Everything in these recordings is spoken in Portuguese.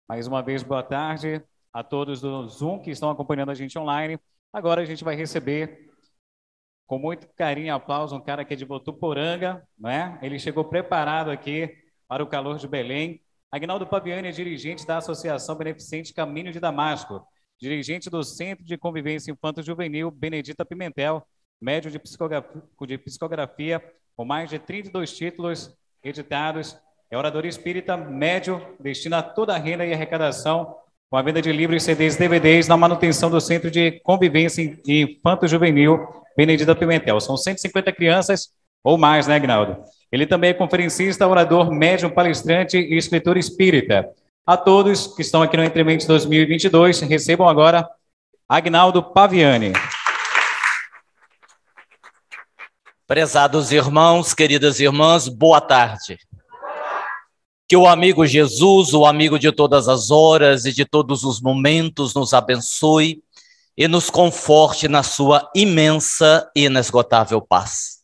Mais uma vez, boa tarde a todos do Zoom que estão acompanhando a gente online. Agora a gente vai receber, com muito carinho e aplauso, um cara que é de Votuporanga, né? Ele chegou preparado aqui para o calor de Belém. Aguinaldo Paviani é dirigente da Associação Beneficente Caminho de Damasco, dirigente do Centro de Convivência Infanto-Juvenil Benedita Pimentel, médium de psicografia, com mais de 32 títulos editados. É orador espírita, médium, destina toda a renda e arrecadação com a venda de livros, CDs e DVDs na manutenção do Centro de Convivência Infanto-Juvenil Benedita Pimentel. São 150 crianças ou mais, né, Aguinaldo? Ele também é conferencista, orador, médium, palestrante e escritor espírita. A todos que estão aqui no Entre Mentes 2022, recebam agora Aguinaldo Paviani. Prezados irmãos, queridas irmãs, boa tarde. Que o amigo Jesus, o amigo de todas as horas e de todos os momentos, nos abençoe e nos conforte na sua imensa e inesgotável paz.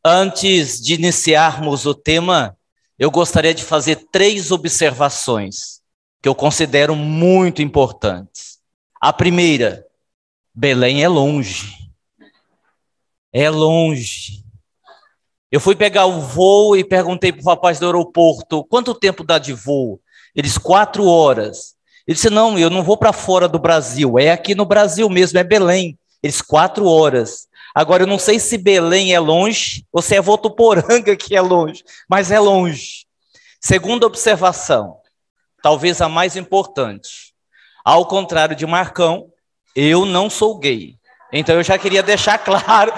Antes de iniciarmos o tema, eu gostaria de fazer 3 observações que eu considero muito importantes. A primeira, Belém é longe. É longe. Eu fui pegar o voo e perguntei para o rapaz do aeroporto, quanto tempo dá de voo? Ele disse, 4 horas. Ele disse, não, eu não vou para fora do Brasil, é aqui no Brasil mesmo, é Belém. Ele disse, 4 horas. Agora, eu não sei se Belém é longe ou se é Votuporanga que é longe, mas é longe. Segunda observação, talvez a mais importante. Ao contrário de Marcão, eu não sou gay. Então, eu já queria deixar claro...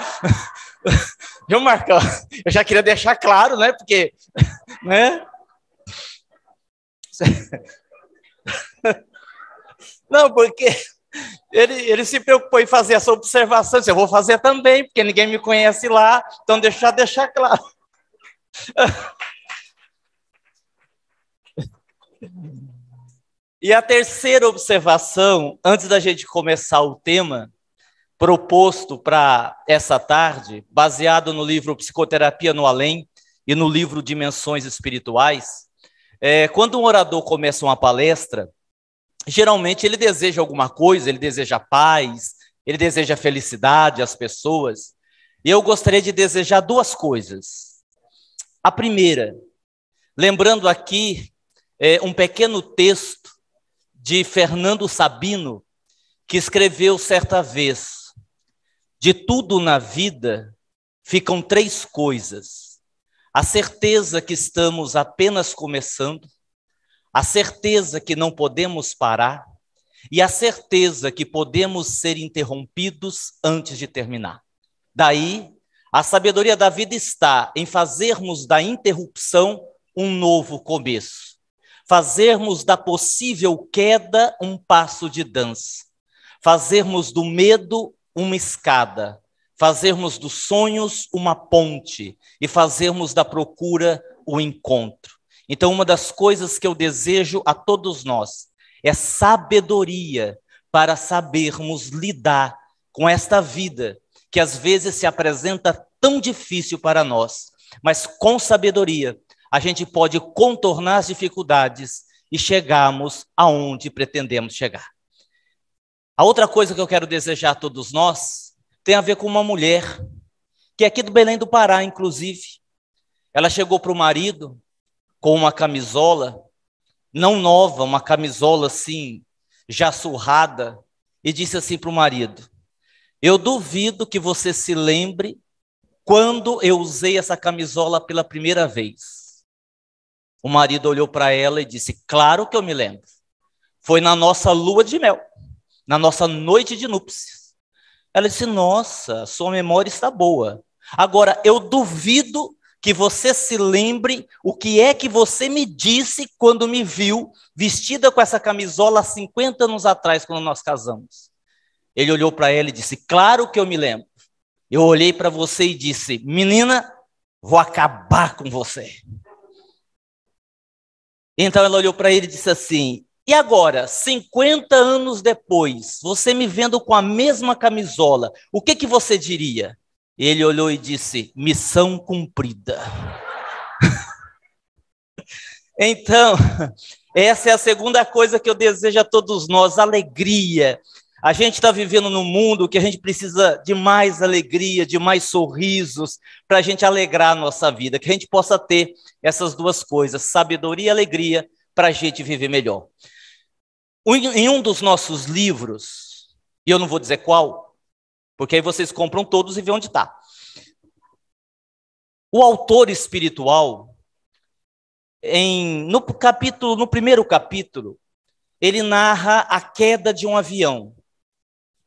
Viu, Marcão? Eu já queria deixar claro, né? Porque, né? Não, porque ele se preocupou em fazer essa observação. Eu vou fazer também, porque ninguém me conhece lá. Então, deixar claro. E a terceira observação, antes da gente começar o tema proposto para essa tarde, baseado no livro Psicoterapia no Além e no livro Dimensões Espirituais, quando um orador começa uma palestra, geralmente ele deseja alguma coisa, ele deseja paz, ele deseja felicidade às pessoas, e eu gostaria de desejar 2 coisas. A primeira, lembrando aqui um pequeno texto de Fernando Sabino, que escreveu certa vez: de tudo na vida ficam 3 coisas: a certeza que estamos apenas começando, a certeza que não podemos parar e a certeza que podemos ser interrompidos antes de terminar. Daí, a sabedoria da vida está em fazermos da interrupção um novo começo, fazermos da possível queda um passo de dança, fazermos do medo uma escada, fazermos dos sonhos uma ponte e fazermos da procura o encontro. Então, uma das coisas que eu desejo a todos nós é sabedoria para sabermos lidar com esta vida que às vezes se apresenta tão difícil para nós, mas com sabedoria a gente pode contornar as dificuldades e chegarmos aonde pretendemos chegar. A outra coisa que eu quero desejar a todos nós tem a ver com uma mulher, que é aqui do Belém do Pará, inclusive. Ela chegou para o marido com uma camisola, não nova, uma camisola assim, já surrada, e disse assim para o marido: eu duvido que você se lembre quando eu usei essa camisola pela primeira vez. O marido olhou para ela e disse: claro que eu me lembro. Foi na nossa lua de mel, na nossa noite de núpcias. Ela disse: nossa, sua memória está boa. Agora, eu duvido que você se lembre o que é que você me disse quando me viu vestida com essa camisola há 50 anos atrás, quando nós casamos. Ele olhou para ela e disse: claro que eu me lembro. Eu olhei para você e disse: menina, vou acabar com você. Então ela olhou para ele e disse assim: e agora, 50 anos depois, você me vendo com a mesma camisola, o que que você diria? Ele olhou e disse: missão cumprida. Então, Essa é a segunda coisa que eu desejo a todos nós, alegria. A gente está vivendo num mundo que a gente precisa de mais alegria, de mais sorrisos, para a gente alegrar a nossa vida, que a gente possa ter essas duas coisas, sabedoria e alegria, para a gente viver melhor. Em um dos nossos livros, e eu não vou dizer qual, porque aí vocês compram todos e vê onde está. O autor espiritual, no primeiro capítulo, ele narra a queda de um avião.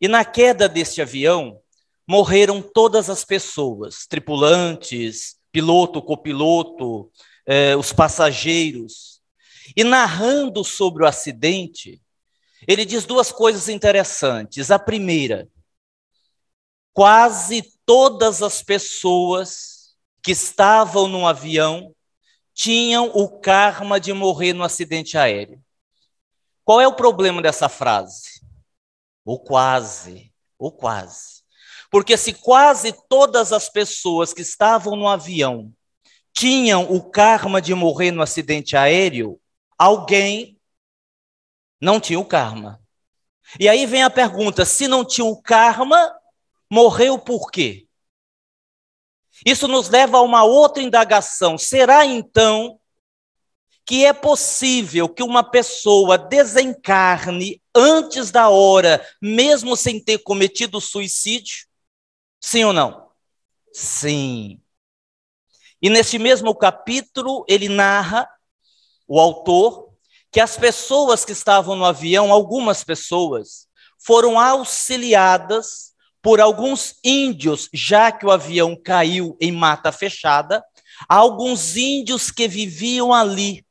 E na queda deste avião, morreram todas as pessoas, tripulantes, piloto, copiloto, os passageiros. E narrando sobre o acidente, ele diz duas coisas interessantes. A primeira, quase todas as pessoas que estavam no avião tinham o karma de morrer no acidente aéreo. Qual é o problema dessa frase? Ou quase. Porque se quase todas as pessoas que estavam no avião tinham o karma de morrer no acidente aéreo, alguém não tinha o karma. E aí vem a pergunta, se não tinha o karma, morreu por quê? Isso nos leva a uma outra indagação. Será então que é possível que uma pessoa desencarne antes da hora, mesmo sem ter cometido suicídio? Sim ou não? Sim. E nesse mesmo capítulo, ele narra, o autor, que as pessoas que estavam no avião, algumas pessoas, foram auxiliadas por alguns índios, já que o avião caiu em mata fechada, alguns índios que viviam ali.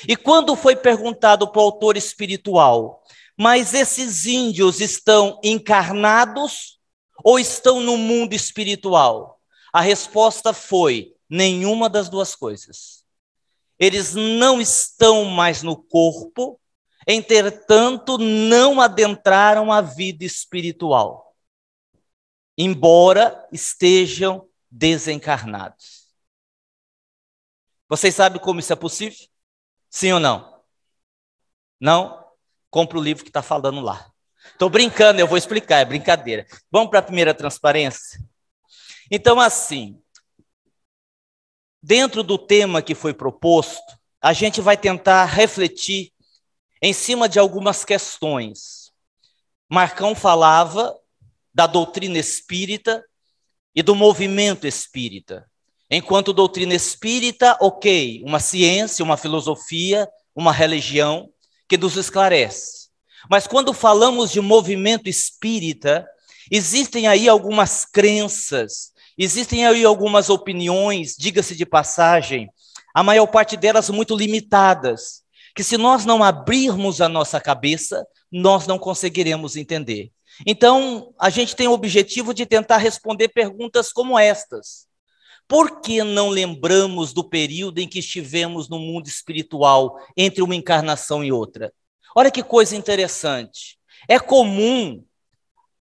E quando foi perguntado para o autor espiritual, mas esses índios estão encarnados ou estão no mundo espiritual? A resposta foi, nenhuma das duas coisas. Eles não estão mais no corpo, entretanto, não adentraram a vida espiritual, embora estejam desencarnados. Vocês sabem como isso é possível? Sim ou não? Não? Compre o livro que está falando lá. Estou brincando, eu vou explicar, é brincadeira. Vamos para a primeira transparência? Então, assim, dentro do tema que foi proposto, a gente vai tentar refletir em cima de algumas questões. Marcão falava da doutrina espírita e do movimento espírita. Enquanto doutrina espírita, ok, uma ciência, uma filosofia, uma religião que nos esclarece. Mas quando falamos de movimento espírita, existem aí algumas crenças, existem aí algumas opiniões, diga-se de passagem, a maior parte delas muito limitadas, que se nós não abrirmos a nossa cabeça, nós não conseguiremos entender. Então, a gente tem o objetivo de tentar responder perguntas como estas. Por que não lembramos do período em que estivemos no mundo espiritual, entre uma encarnação e outra? Olha que coisa interessante. É comum,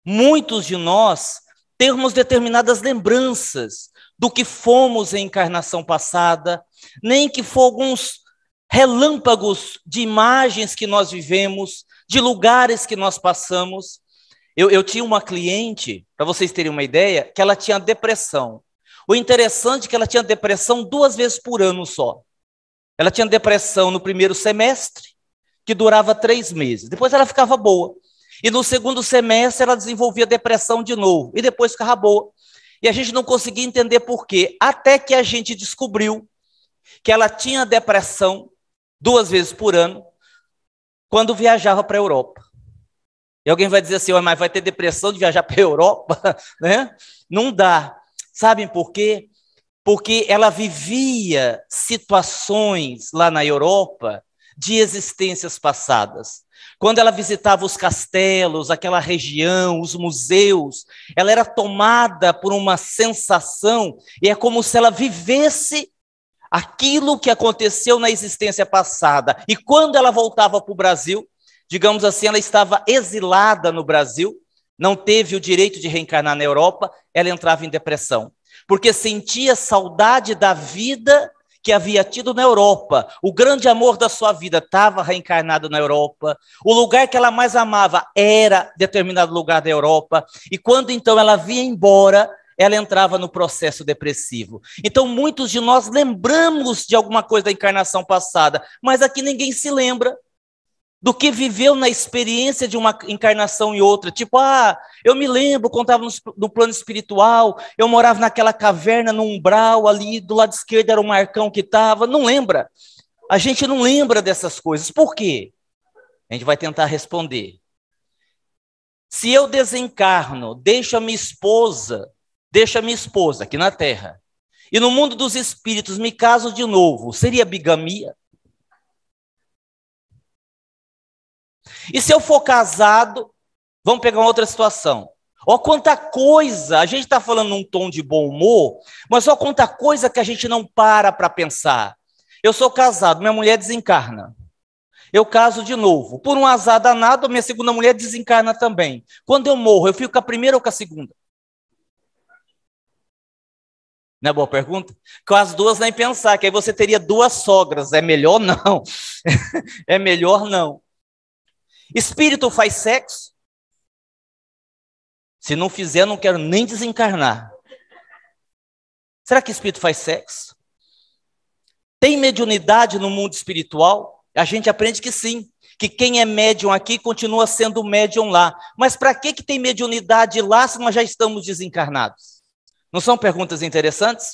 muitos de nós, termos determinadas lembranças do que fomos em encarnação passada, nem que for alguns relâmpagos de imagens que nós vivemos, de lugares que nós passamos. Eu tinha uma cliente, para vocês terem uma ideia, que ela tinha depressão. O interessante é que ela tinha depressão 2 vezes por ano só. Ela tinha depressão no primeiro semestre, que durava 3 meses. Depois ela ficava boa. E no segundo semestre ela desenvolvia depressão de novo. E depois ficava boa. E a gente não conseguia entender por quê. Até que a gente descobriu que ela tinha depressão 2 vezes por ano, quando viajava para a Europa. E alguém vai dizer assim, mas vai ter depressão de viajar para a Europa? Né? Não dá. Sabem por quê? Porque ela vivia situações lá na Europa de existências passadas. Quando ela visitava os castelos, aquela região, os museus, ela era tomada por uma sensação, e é como se ela vivesse aquilo que aconteceu na existência passada. E quando ela voltava para o Brasil, digamos assim, ela estava exilada no Brasil, não teve o direito de reencarnar na Europa, ela entrava em depressão, porque sentia saudade da vida que havia tido na Europa, o grande amor da sua vida estava reencarnado na Europa, o lugar que ela mais amava era determinado lugar da Europa, e quando então ela vinha embora, ela entrava no processo depressivo. Então muitos de nós lembramos de alguma coisa da encarnação passada, mas aqui ninguém se lembra do que viveu na experiência de uma encarnação e outra. Tipo, eu me lembro quando estava no plano espiritual, eu morava naquela caverna, no umbral, ali do lado esquerdo era o Marcão que estava. Não lembra? A gente não lembra dessas coisas. Por quê? A gente vai tentar responder. Se eu desencarno, deixo a minha esposa aqui na Terra, e no mundo dos espíritos me caso de novo, seria bigamia? E se eu for casado, vamos pegar uma outra situação. Olha quanta coisa, a gente está falando num tom de bom humor, mas olha quanta coisa que a gente não para pensar. Eu sou casado, minha mulher desencarna. Eu caso de novo. Por um azar danado, minha segunda mulher desencarna também. Quando eu morro, eu fico com a primeira ou com a segunda? Não é boa pergunta? Com as duas nem pensar, que aí você teria duas sogras. É melhor não. É melhor não. Espírito faz sexo? Se não fizer, não quero nem desencarnar. Será que espírito faz sexo? Tem mediunidade no mundo espiritual? A gente aprende que sim, que quem é médium aqui continua sendo médium lá. Mas para que tem mediunidade lá se nós já estamos desencarnados? Não são perguntas interessantes?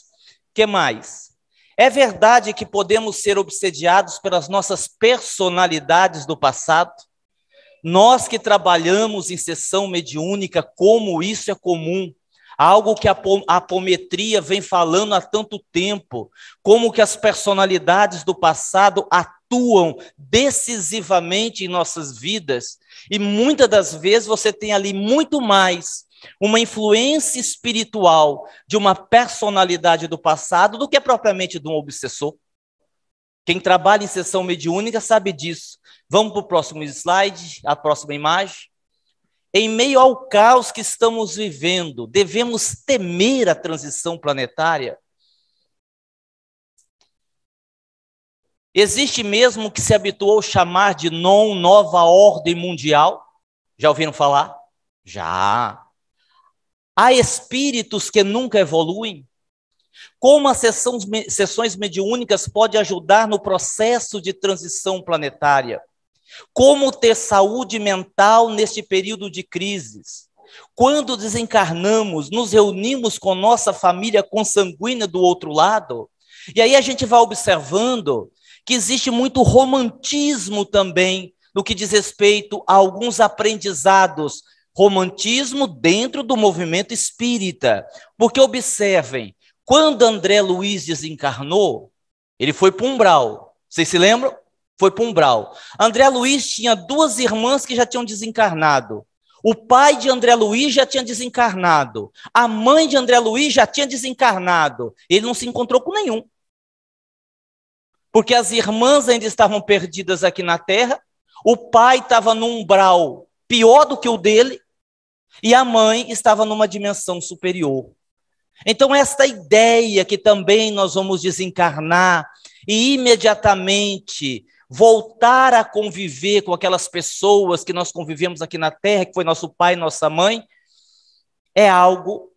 O que mais? É verdade que podemos ser obsediados pelas nossas personalidades do passado? Nós que trabalhamos em sessão mediúnica, como isso é comum, algo que a apometria vem falando há tanto tempo, como que as personalidades do passado atuam decisivamente em nossas vidas, e muitas das vezes você tem ali muito mais uma influência espiritual de uma personalidade do passado do que propriamente de um obsessor. Quem trabalha em sessão mediúnica sabe disso. Vamos para o próximo slide, a próxima imagem. Em meio ao caos que estamos vivendo, devemos temer a transição planetária? Existe mesmo o que se habituou a chamar de nova ordem mundial? Já ouviram falar? Já. Há espíritos que nunca evoluem? Como as sessões mediúnicas podem ajudar no processo de transição planetária? Como ter saúde mental neste período de crises? Quando desencarnamos, nos reunimos com nossa família consanguínea do outro lado? E aí a gente vai observando que existe muito romantismo também no que diz respeito a alguns aprendizados. Romantismo dentro do movimento espírita. Porque observem, quando André Luiz desencarnou, ele foi para o umbral. Vocês se lembram? Foi para o umbral. André Luiz tinha duas irmãs que já tinham desencarnado. O pai de André Luiz já tinha desencarnado. A mãe de André Luiz já tinha desencarnado. Ele não se encontrou com nenhum. Porque as irmãs ainda estavam perdidas aqui na Terra. O pai estava num umbral pior do que o dele. E a mãe estava numa dimensão superior. Então, esta ideia que também nós vamos desencarnar e imediatamente voltar a conviver com aquelas pessoas que nós convivemos aqui na Terra, que foi nosso pai e nossa mãe, é algo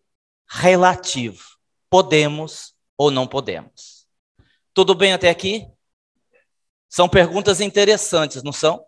relativo. Podemos ou não podemos. Tudo bem até aqui? São perguntas interessantes, não são?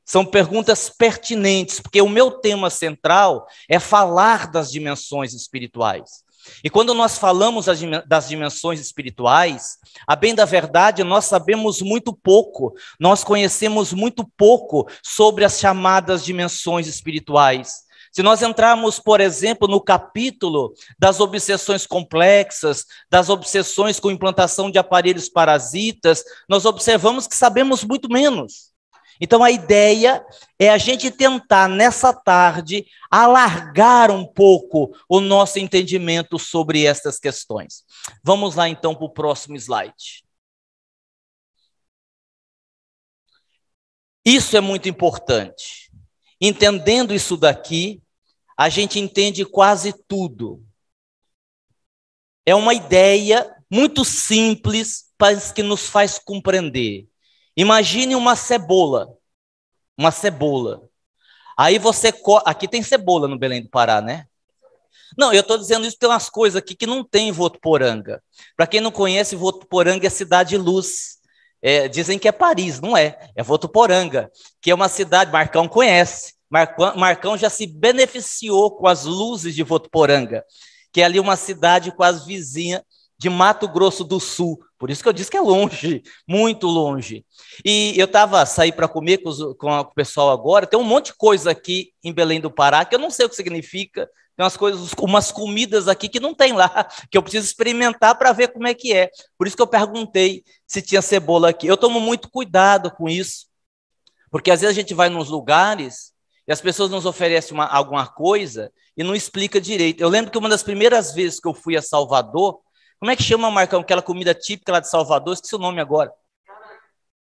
São perguntas pertinentes, porque o meu tema central é falar das dimensões espirituais. E quando nós falamos das dimensões espirituais, a bem da verdade, nós sabemos muito pouco, nós conhecemos muito pouco sobre as chamadas dimensões espirituais. Se nós entrarmos, por exemplo, no capítulo das obsessões complexas, das obsessões com implantação de aparelhos parasitas, nós observamos que sabemos muito menos. Então, a ideia é a gente tentar, nessa tarde, alargar um pouco o nosso entendimento sobre estas questões. Vamos lá, então, para o próximo slide. Isso é muito importante. Entendendo isso daqui, a gente entende quase tudo. É uma ideia muito simples que nos faz compreender. Imagine uma cebola. Uma cebola. Aí você... Aqui tem cebola no Belém do Pará, né? Não, eu estou dizendo isso, tem umas coisas aqui que não tem em Votuporanga. Para quem não conhece, Votuporanga é cidade luz. Dizem que é Paris, não é. É Votuporanga, que é uma cidade, Marcão conhece. Marcão já se beneficiou com as luzes de Votuporanga, que é ali uma cidade quase vizinha de Mato Grosso do Sul. Por isso que eu disse que é longe, muito longe. E eu saí para comer com o pessoal agora, tem um monte de coisa aqui em Belém do Pará, que eu não sei o que significa, tem umas comidas aqui que não tem lá, que eu preciso experimentar para ver como é que é. Por isso que eu perguntei se tinha cebola aqui. Eu tomo muito cuidado com isso, porque às vezes a gente vai nos lugares e as pessoas nos oferecem alguma coisa e não explica direito. Eu lembro que uma das primeiras vezes que eu fui a Salvador, como é que chama, Marcão, aquela comida típica lá de Salvador? Esqueci o nome agora.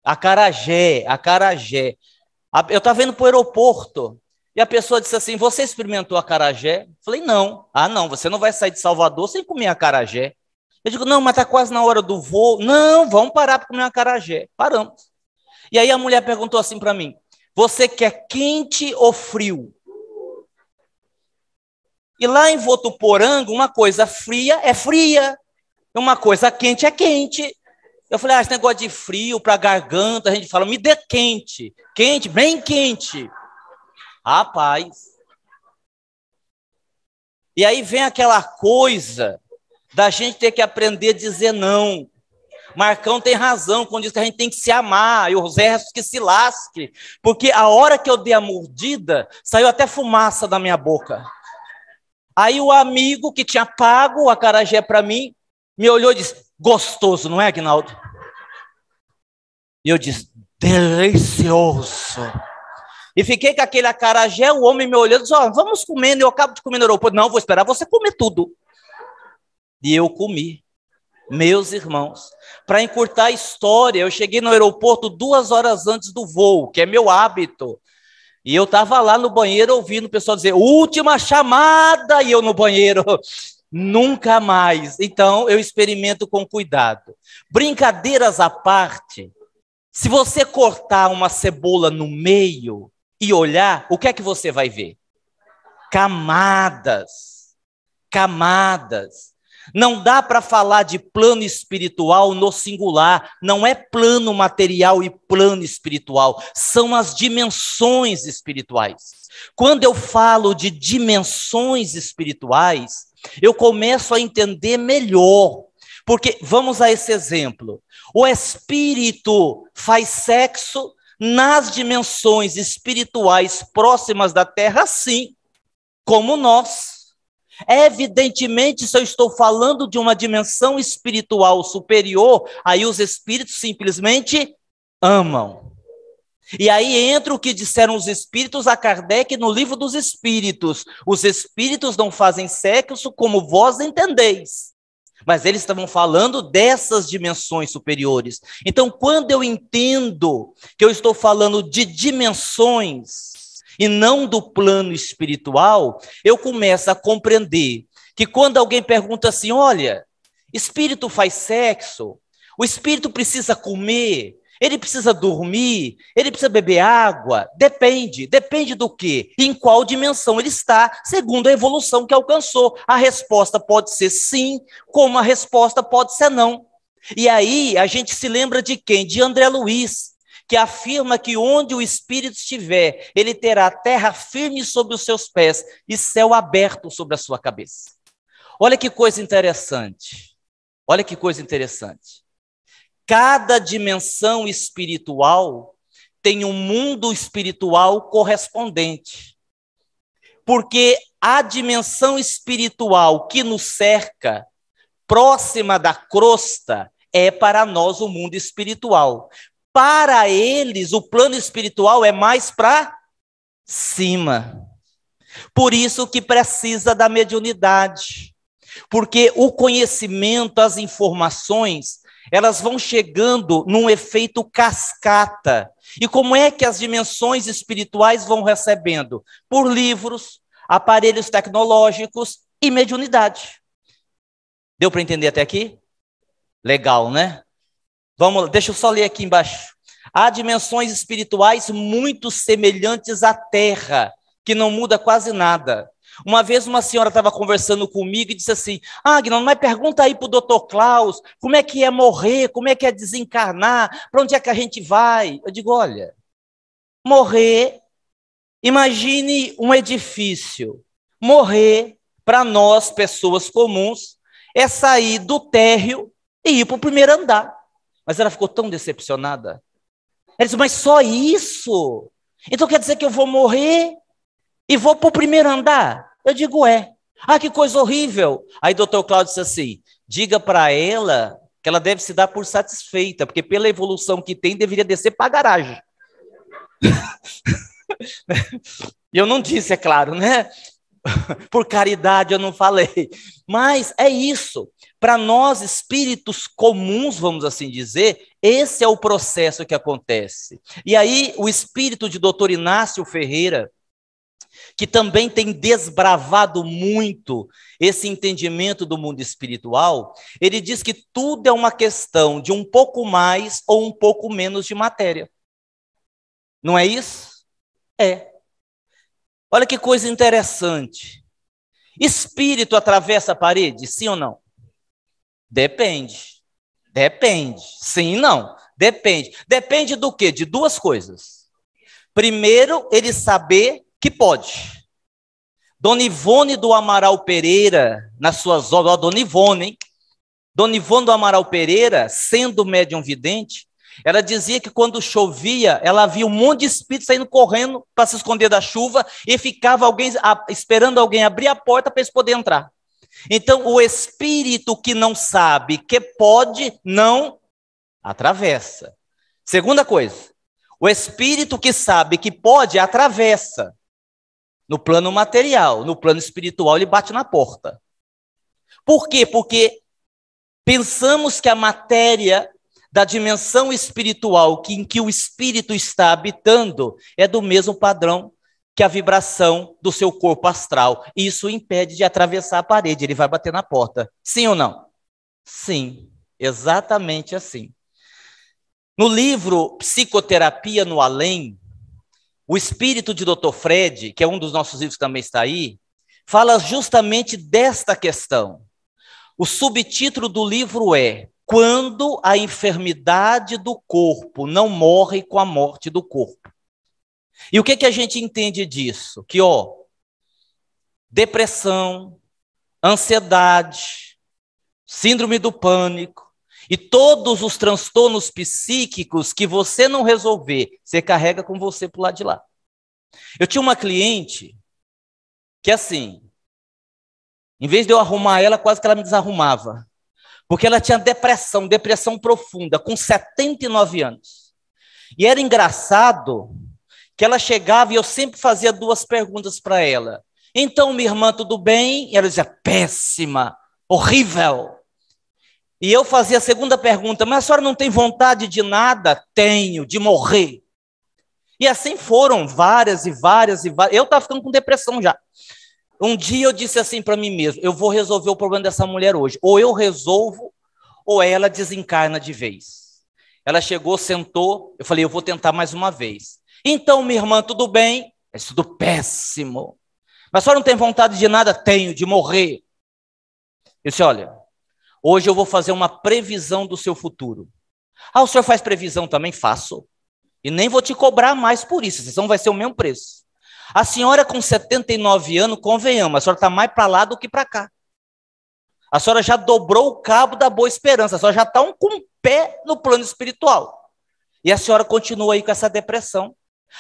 Acarajé. Eu estava indo para o aeroporto e a pessoa disse assim, você experimentou acarajé? Eu falei, não. Ah, não, você não vai sair de Salvador sem comer acarajé. Eu digo, não, mas está quase na hora do voo. Não, vamos parar para comer acarajé. Paramos. E aí a mulher perguntou assim para mim, você quer quente ou frio? E lá em Votuporanga, uma coisa fria é fria. Uma coisa quente é quente. Eu falei, esse negócio de frio para garganta, a gente fala, me dê quente. Quente, bem quente. Rapaz. E aí vem aquela coisa da gente ter que aprender a dizer não. Marcão tem razão quando diz que a gente tem que se amar e os restos que se lasque. Porque a hora que eu dei a mordida, saiu até fumaça da minha boca. Aí o amigo que tinha pago o acarajé para mim, me olhou e disse, gostoso, não é, Aguinaldo? E eu disse, delicioso. E fiquei com aquele acarajé, o homem me olhando e disse, vamos comendo, eu acabo de comer no aeroporto. Não, vou esperar você comer tudo. E eu comi. Meus irmãos, para encurtar a história, eu cheguei no aeroporto 2 horas antes do voo, que é meu hábito. E eu estava lá no banheiro ouvindo o pessoal dizer, última chamada, e eu no banheiro... Nunca mais. Então, eu experimento com cuidado. Brincadeiras à parte, se você cortar uma cebola no meio e olhar, o que é que você vai ver? Camadas. Camadas. Não dá para falar de plano espiritual no singular. Não é plano material e plano espiritual. São as dimensões espirituais. Quando eu falo de dimensões espirituais, eu começo a entender melhor, porque vamos a esse exemplo. O espírito faz sexo nas dimensões espirituais próximas da Terra, sim, como nós. Evidentemente, se eu estou falando de uma dimensão espiritual superior, aí os espíritos simplesmente amam. E aí entra o que disseram os espíritos a Kardec no Livro dos Espíritos. Os espíritos não fazem sexo como vós entendeis. Mas eles estavam falando dessas dimensões superiores. Então, quando eu entendo que eu estou falando de dimensões e não do plano espiritual, eu começo a compreender que quando alguém pergunta assim, olha, espírito faz sexo, o espírito precisa comer, ele precisa dormir, ele precisa beber água, depende do quê? Em qual dimensão ele está, segundo a evolução que alcançou. A resposta pode ser sim, como a resposta pode ser não. E aí a gente se lembra de quem? De André Luiz, que afirma que onde o espírito estiver, ele terá terra firme sobre os seus pés e céu aberto sobre a sua cabeça. Olha que coisa interessante. Olha que coisa interessante. Cada dimensão espiritual tem um mundo espiritual correspondente. Porque a dimensão espiritual que nos cerca, próxima da crosta, é para nós o mundo espiritual. Para eles, o plano espiritual é mais para cima. Por isso que precisa da mediunidade. Porque o conhecimento, as informações, elas vão chegando num efeito cascata. E como é que as dimensões espirituais vão recebendo? Por livros, aparelhos tecnológicos e mediunidade. Deu para entender até aqui? Legal, né? Vamos lá, deixa eu só ler aqui embaixo. Há dimensões espirituais muito semelhantes à Terra, que não muda quase nada. Uma vez uma senhora estava conversando comigo e disse assim, Agnaldo, mas pergunta aí para o doutor Klaus, como é que é morrer, como é que é desencarnar, para onde é que a gente vai? Eu digo, olha, morrer, imagine um edifício. Morrer, para nós, pessoas comuns, é sair do térreo e ir para o primeiro andar. Mas ela ficou tão decepcionada. Ela disse, mas só isso? Então quer dizer que eu vou morrer e vou para o primeiro andar? Eu digo, é. Ah, que coisa horrível. Aí o doutor Cláudio disse assim, diga para ela que ela deve se dar por satisfeita, porque pela evolução que tem, deveria descer para a garagem. E eu não disse, é claro, né? Por caridade eu não falei. Mas é isso. Para nós, espíritos comuns, vamos assim dizer, esse é o processo que acontece. E aí, o espírito de Dr. Inácio Ferreira, que também tem desbravado muito esse entendimento do mundo espiritual, ele diz que tudo é uma questão de um pouco mais ou um pouco menos de matéria. Não é isso? É. Olha que coisa interessante. Espírito atravessa a parede, sim ou não? Depende. Depende. Sim, não. Depende. Depende do quê? De duas coisas. Primeiro, ele saber que pode. Dona Ivone do Amaral Pereira, nas suas obras, Dona Ivone, hein? Dona Ivone do Amaral Pereira, sendo médium vidente, ela dizia que quando chovia, ela via um monte de espíritos saindo correndo para se esconder da chuva e ficava esperando alguém abrir a porta para eles poderem entrar. Então, o espírito que não sabe que pode, não atravessa. Segunda coisa, o espírito que sabe que pode, atravessa. No plano material, no plano espiritual, ele bate na porta. Por quê? Porque pensamos que a matéria da dimensão espiritual em que o espírito está habitando é do mesmo padrão que a vibração do seu corpo astral. Isso impede de atravessar a parede, ele vai bater na porta. Sim ou não? Sim, exatamente assim. No livro Psicoterapia no Além, o espírito de Dr. Fred, que é um dos nossos livros que também está aí, fala justamente desta questão. O subtítulo do livro é Quando a enfermidade do corpo não morre com a morte do corpo. E o que a gente entende disso? Que, depressão, ansiedade, síndrome do pânico e todos os transtornos psíquicos que você não resolver, você carrega com você para o lado de lá. Eu tinha uma cliente que, assim, em vez de eu arrumar ela, quase que ela me desarrumava. Porque ela tinha depressão profunda, com 79 anos. E era engraçado que ela chegava e eu sempre fazia duas perguntas para ela. Então, minha irmã, tudo bem? E ela dizia, péssima, horrível. E eu fazia a segunda pergunta, mas a senhora não tem vontade de nada? Tenho, de morrer. E assim foram várias e várias e várias. Eu estava ficando com depressão já. Um dia eu disse assim para mim mesmo, eu vou resolver o problema dessa mulher hoje. Ou eu resolvo, ou ela desencarna de vez. Ela chegou, sentou, eu falei, eu vou tentar mais uma vez. Então, minha irmã, tudo bem? É tudo péssimo. Mas a senhora não tem vontade de nada? Tenho, de morrer. Eu disse, olha, hoje eu vou fazer uma previsão do seu futuro. Ah, o senhor faz previsão também? Faço. E nem vou te cobrar mais por isso, senão vai ser o mesmo preço. A senhora com 79 anos, convenhamos, a senhora está mais para lá do que para cá. A senhora já dobrou o cabo da Boa Esperança, a senhora já está com o pé no plano espiritual. E a senhora continua aí com essa depressão.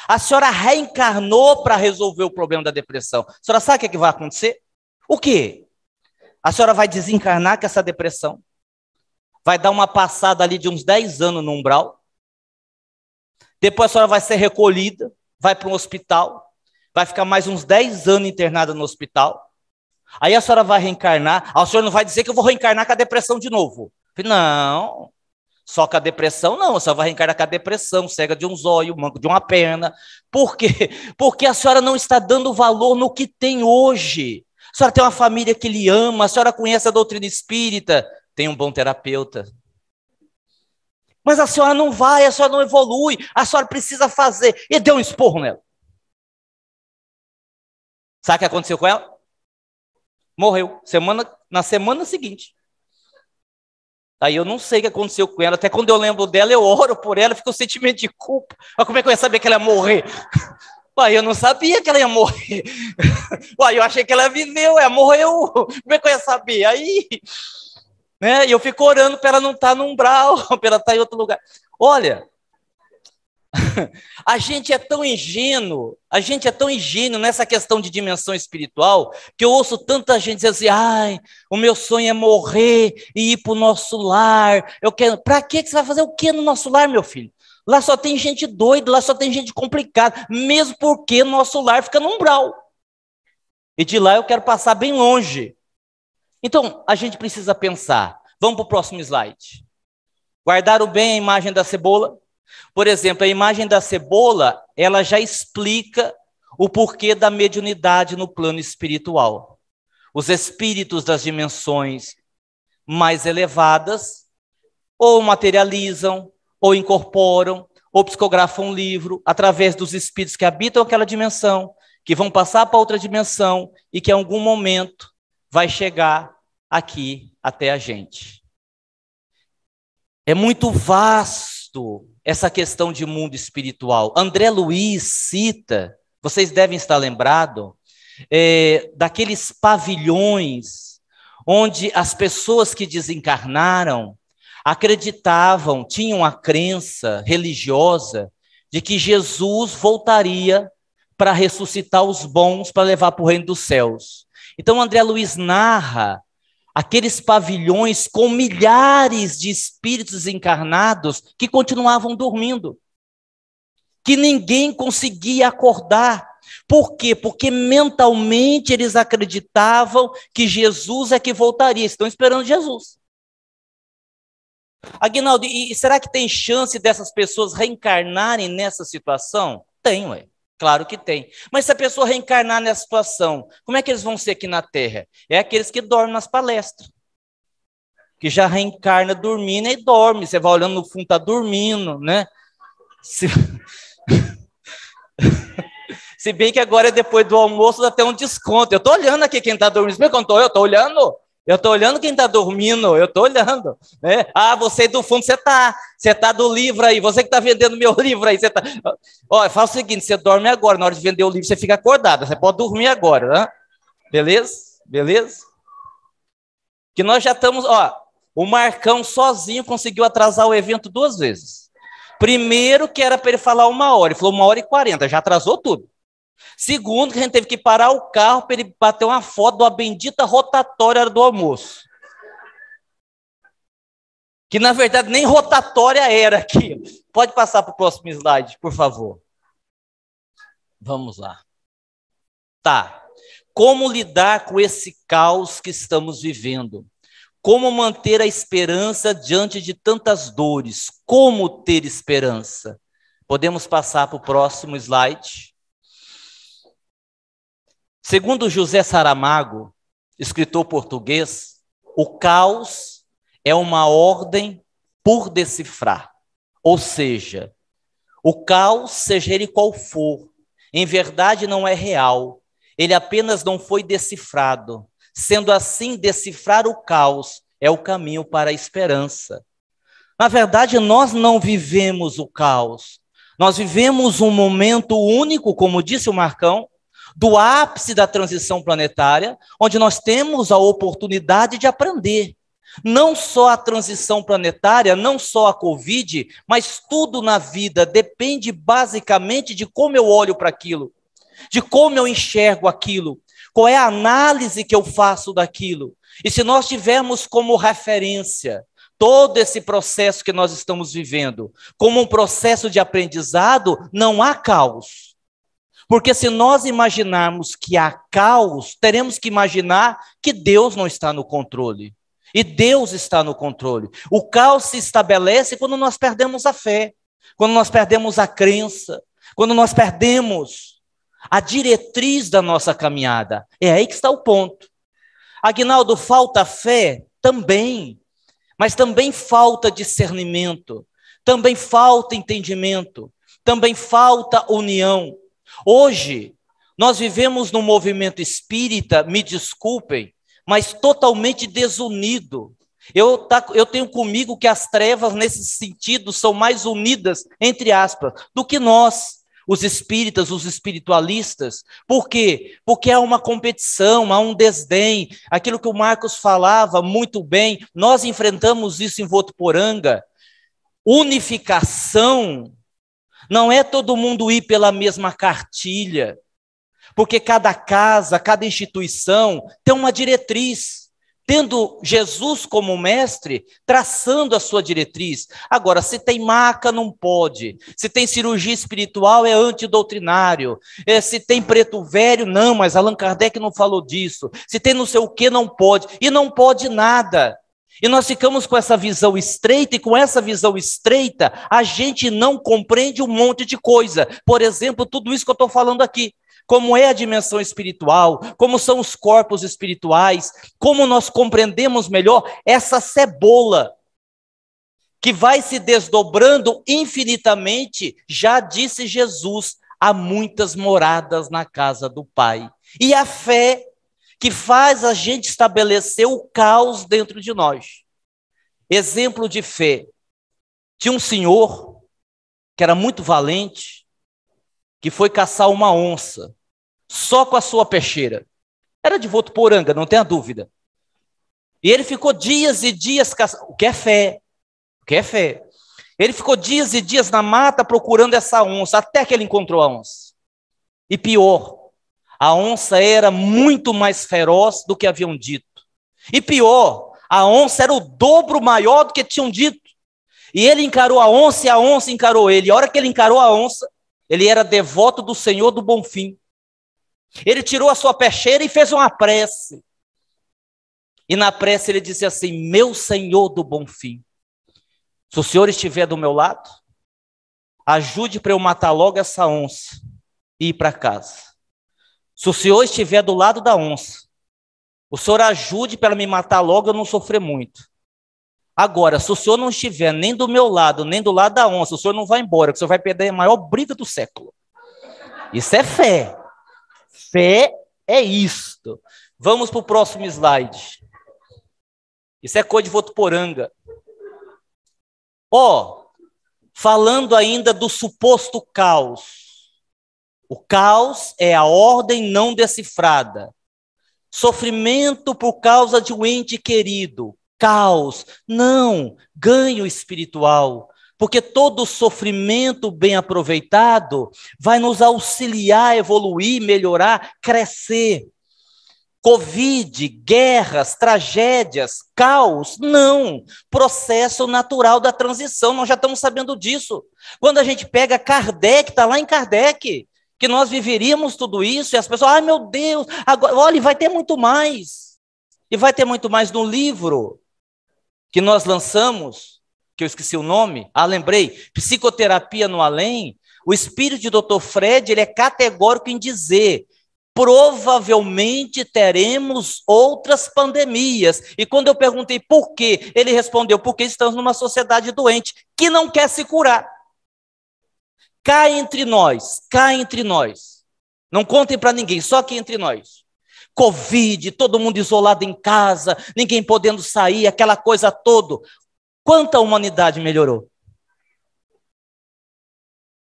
A senhora reencarnou para resolver o problema da depressão. A senhora sabe o que vai acontecer? O quê? A senhora vai desencarnar com essa depressão. Vai dar uma passada ali de uns 10 anos no umbral. Depois a senhora vai ser recolhida, vai para um hospital. Vai ficar mais uns 10 anos internada no hospital. Aí a senhora vai reencarnar. A senhora não vai dizer que eu vou reencarnar com a depressão de novo. Não, só com a depressão não. A senhora vai reencarnar com a depressão, cega de um zóio, manco de uma perna. Por quê? Porque a senhora não está dando valor no que tem hoje. A senhora tem uma família que lhe ama, a senhora conhece a doutrina espírita, tem um bom terapeuta. Mas a senhora não vai, a senhora não evolui, a senhora precisa fazer. E deu um esporro nela. Sabe o que aconteceu com ela? Morreu, na semana seguinte. Aí eu não sei o que aconteceu com ela, até quando eu lembro dela, eu oro por ela, fica o sentimento de culpa. Mas como é que eu ia saber que ela ia morrer? Uai, eu não sabia que ela ia morrer. Uai, eu achei que ela viveu, ela morreu. Como é que eu ia saber? Aí, né, e eu fico orando para ela não estar no umbral, para ela estar em outro lugar. Olha, a gente é tão ingênuo nessa questão de dimensão espiritual, que eu ouço tanta gente dizer assim, ai, o meu sonho é morrer e ir para o nosso lar. Para que você vai fazer o que no nosso lar, meu filho? Lá só tem gente doida, lá só tem gente complicada, mesmo porque nosso lar fica no umbral. E de lá eu quero passar bem longe. Então, a gente precisa pensar. Vamos para o próximo slide. Guardaram bem a imagem da cebola? Por exemplo, a imagem da cebola, ela já explica o porquê da mediunidade no plano espiritual. Os espíritos das dimensões mais elevadas ou materializam, ou incorporam, ou psicografam um livro através dos espíritos que habitam aquela dimensão, que vão passar para outra dimensão e que em algum momento vai chegar aqui até a gente. É muito vasto essa questão de mundo espiritual. André Luiz cita, vocês devem estar lembrados, daqueles pavilhões onde as pessoas que desencarnaram acreditavam, tinham a crença religiosa de que Jesus voltaria para ressuscitar os bons para levar para o reino dos céus. Então André Luiz narra aqueles pavilhões com milhares de espíritos encarnados que continuavam dormindo, que ninguém conseguia acordar. Por quê? Porque mentalmente eles acreditavam que Jesus é que voltaria, estão esperando Jesus. Aguinaldo, e será que tem chance dessas pessoas reencarnarem nessa situação? Tem, ué. Claro que tem. Mas se a pessoa reencarnar nessa situação, como é que eles vão ser aqui na Terra? É aqueles que dormem nas palestras. Que já reencarna dormindo e dorme. Você vai olhando no fundo, está dormindo, né? Se bem que agora, depois do almoço, dá até um desconto. Eu estou olhando aqui quem está dormindo. Você me contou? Eu estou olhando. Eu estou olhando quem está dormindo, eu estou olhando. Né? Ah, você do fundo, você tá do livro aí, você que está vendendo meu livro aí. Você tá... Olha, faz o seguinte, você dorme agora, na hora de vender o livro, você fica acordado, você pode dormir agora, né? Beleza? Beleza? Que nós já estamos, o Marcão sozinho conseguiu atrasar o evento 2 vezes. Primeiro que era para ele falar 1 hora, ele falou 1h40, já atrasou tudo. Segundo, que a gente teve que parar o carro para ele bater uma foto da bendita rotatória do almoço. Que, na verdade, nem rotatória era aquilo. Pode passar para o próximo slide, por favor. Vamos lá. Tá. Como lidar com esse caos que estamos vivendo? Como manter a esperança diante de tantas dores? Como ter esperança? Podemos passar para o próximo slide. Segundo José Saramago, escritor português, o caos é uma ordem por decifrar. Ou seja, o caos, seja ele qual for, em verdade não é real. Ele apenas não foi decifrado. Sendo assim, decifrar o caos é o caminho para a esperança. Na verdade, nós não vivemos o caos. Nós vivemos um momento único, como disse o Marcão, do ápice da transição planetária, onde nós temos a oportunidade de aprender. Não só a transição planetária, não só a Covid, mas tudo na vida depende basicamente de como eu olho para aquilo, de como eu enxergo aquilo, qual é a análise que eu faço daquilo. E se nós tivermos como referência todo esse processo que nós estamos vivendo, como um processo de aprendizado, não há caos. Porque se nós imaginarmos que há caos, teremos que imaginar que Deus não está no controle. E Deus está no controle. O caos se estabelece quando nós perdemos a fé, quando nós perdemos a crença, quando nós perdemos a diretriz da nossa caminhada. É aí que está o ponto. Aguinaldo, falta fé? Também. Mas também falta discernimento. também falta entendimento, também falta união. Hoje, nós vivemos num movimento espírita, me desculpem, mas totalmente desunido. Eu tenho comigo que as trevas, nesse sentido, são mais unidas, entre aspas, do que nós, os espíritas, os espiritualistas. Por quê? Porque há uma competição, há um desdém. Aquilo que o Marcos falava muito bem, nós enfrentamos isso em Votuporanga. Unificação não é todo mundo ir pela mesma cartilha, porque cada casa, cada instituição tem uma diretriz, tendo Jesus como mestre, traçando a sua diretriz. Agora, se tem maca, não pode. Se tem cirurgia espiritual, é antidoutrinário. Se tem preto velho, não, mas Allan Kardec não falou disso. Se tem não sei o que, não pode. E não pode nada. E nós ficamos com essa visão estreita, e com essa visão estreita, a gente não compreende um monte de coisa. Por exemplo, tudo isso que eu estou falando aqui. Como é a dimensão espiritual, como são os corpos espirituais, como nós compreendemos melhor essa cebola, que vai se desdobrando infinitamente, já disse Jesus, há muitas moradas na casa do Pai. E a fé que faz a gente estabelecer o caos dentro de nós. Exemplo de fé. Tinha um senhor que era muito valente, que foi caçar uma onça, só com a sua peixeira. Era de Votuporanga, não tenha dúvida. E ele ficou dias e dias caçando. O que é fé? O que é fé? Ele ficou dias e dias na mata procurando essa onça, até que ele encontrou a onça. E pior, a onça era muito mais feroz do que haviam dito. E pior, a onça era o dobro maior do que tinham dito. E ele encarou a onça e a onça encarou ele. E a hora que ele encarou a onça, ele era devoto do Senhor do Bonfim. Ele tirou a sua peixeira e fez uma prece. E na prece ele disse assim: meu Senhor do Bonfim, se o Senhor estiver do meu lado, ajude para eu matar logo essa onça e ir para casa. Se o Senhor estiver do lado da onça, o Senhor ajude para me matar logo, eu não sofrer muito. Agora, se o Senhor não estiver nem do meu lado, nem do lado da onça, o Senhor não vai embora, que o Senhor vai perder a maior briga do século. Isso é fé. Fé é isto. Vamos para o próximo slide. Isso é coisa de Votuporanga. Falando ainda do suposto caos. O caos é a ordem não decifrada. Sofrimento por causa de um ente querido. Caos. Não, ganho espiritual. Porque todo sofrimento bem aproveitado vai nos auxiliar a evoluir, melhorar, crescer. Covid, guerras, tragédias, caos, não. Processo natural da transição, nós já estamos sabendo disso. Quando a gente pega Kardec, está lá em Kardec, que nós viveríamos tudo isso, e as pessoas, ai meu Deus, agora, olha, vai ter muito mais. E vai ter muito mais no livro que nós lançamos, que eu esqueci o nome, lembrei, Psicoterapia no Além. O espírito de Dr. Fred, ele é categórico em dizer: provavelmente teremos outras pandemias. E quando eu perguntei por quê, ele respondeu: porque estamos numa sociedade doente, que não quer se curar. Cá entre nós, cá entre nós. Não contem para ninguém, só aqui entre nós. Covid, todo mundo isolado em casa, ninguém podendo sair, aquela coisa toda. Quanta a humanidade melhorou?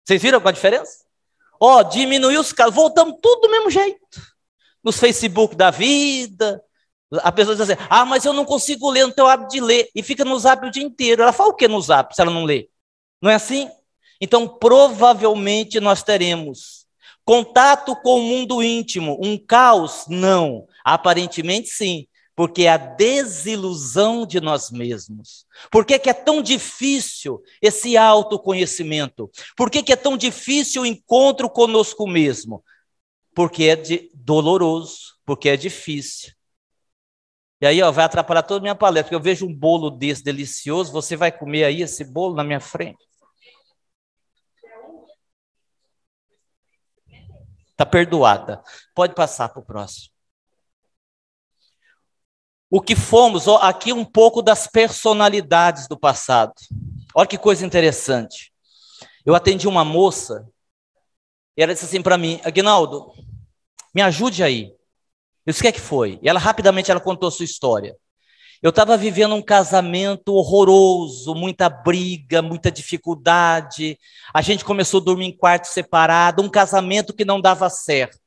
Vocês viram qual a diferença? Diminuiu os casos, voltamos tudo do mesmo jeito. Nos Facebook da vida, a pessoa diz assim: mas eu não consigo ler, não tenho hábito de ler. E fica no Zap o dia inteiro. Ela fala o que no Zap, se ela não lê? Não é assim? Então, provavelmente nós teremos contato com o mundo íntimo. Um caos? Não. Aparentemente sim. Porque é a desilusão de nós mesmos. Por que é tão difícil esse autoconhecimento? Por que é tão difícil o encontro conosco mesmo? Porque é doloroso, porque é difícil. E aí, vai atrapalhar toda a minha palestra, porque eu vejo um bolo desse delicioso, você vai comer aí esse bolo na minha frente? Está perdoada. Pode passar para o próximo. O que fomos, aqui um pouco das personalidades do passado. Olha que coisa interessante. Eu atendi uma moça, e ela disse assim para mim, Aguinaldo, me ajude aí. Eu disse, o que é que foi? E ela rapidamente contou a sua história. Eu estava vivendo um casamento horroroso, muita briga, muita dificuldade. A gente começou a dormir em quarto separado, um casamento que não dava certo.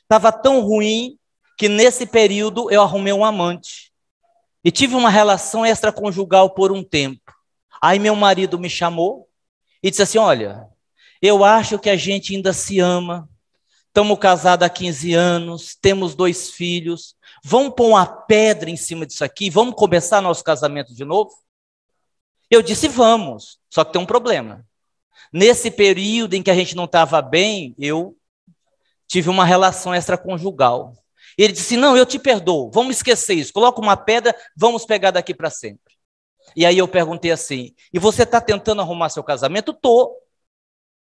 Estava tão ruim que nesse período eu arrumei um amante. E tive uma relação extraconjugal por um tempo. Aí meu marido me chamou e disse assim, olha, eu acho que a gente ainda se ama. Estamos casados há 15 anos, temos 2 filhos. Vamos pôr uma pedra em cima disso aqui? Vamos começar nosso casamento de novo? Eu disse, vamos. Só que tem um problema. Nesse período em que a gente não estava bem, eu tive uma relação extraconjugal. Ele disse, não, eu te perdoo, vamos esquecer isso. Coloca uma pedra, vamos pegar daqui para sempre. E aí eu perguntei assim, e você está tentando arrumar seu casamento? Estou.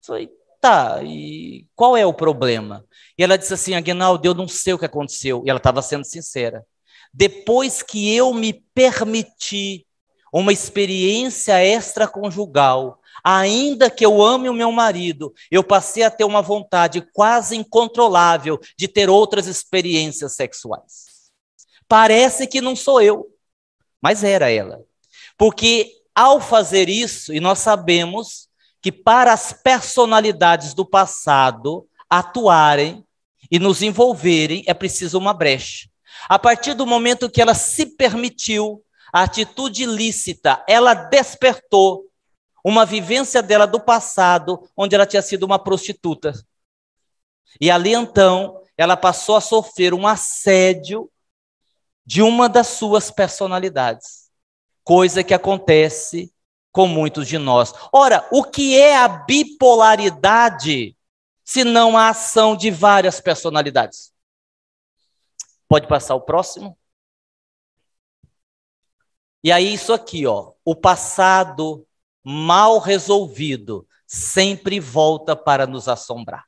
Falei, tá, e qual é o problema? E ela disse assim, Aguinaldo, eu não sei o que aconteceu. E ela estava sendo sincera. Depois que eu me permiti uma experiência extraconjugal, ainda que eu ame o meu marido, eu passei a ter uma vontade quase incontrolável de ter outras experiências sexuais. Parece que não sou eu, mas era ela. Porque ao fazer isso, e nós sabemos que para as personalidades do passado atuarem e nos envolverem, é preciso uma brecha. A partir do momento que ela se permitiu a atitude ilícita, ela despertou uma vivência dela do passado, onde ela tinha sido uma prostituta. E ali então, ela passou a sofrer um assédio de uma das suas personalidades. Coisa que acontece com muitos de nós. Ora, o que é a bipolaridade, se não a ação de várias personalidades? Pode passar o próximo? E aí isso aqui, ó, o passado mal resolvido sempre volta para nos assombrar.